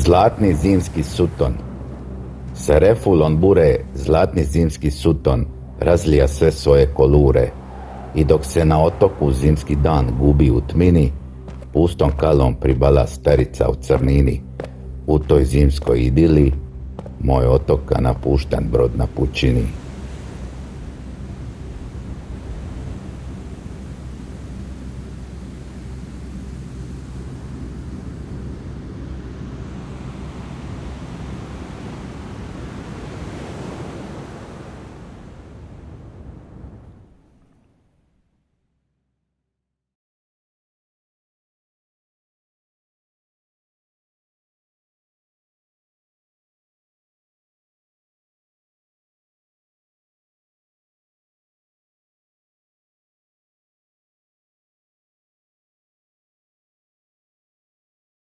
Zlatni zimski suton. Sa refulom bure zlatni zimski suton razlija sve svoje kolure i dok se na otoku zimski dan gubi u tmini, pustom kalom pribala starica u crnini. U toj zimskoj idili moj otok, a napušten brod na pučini.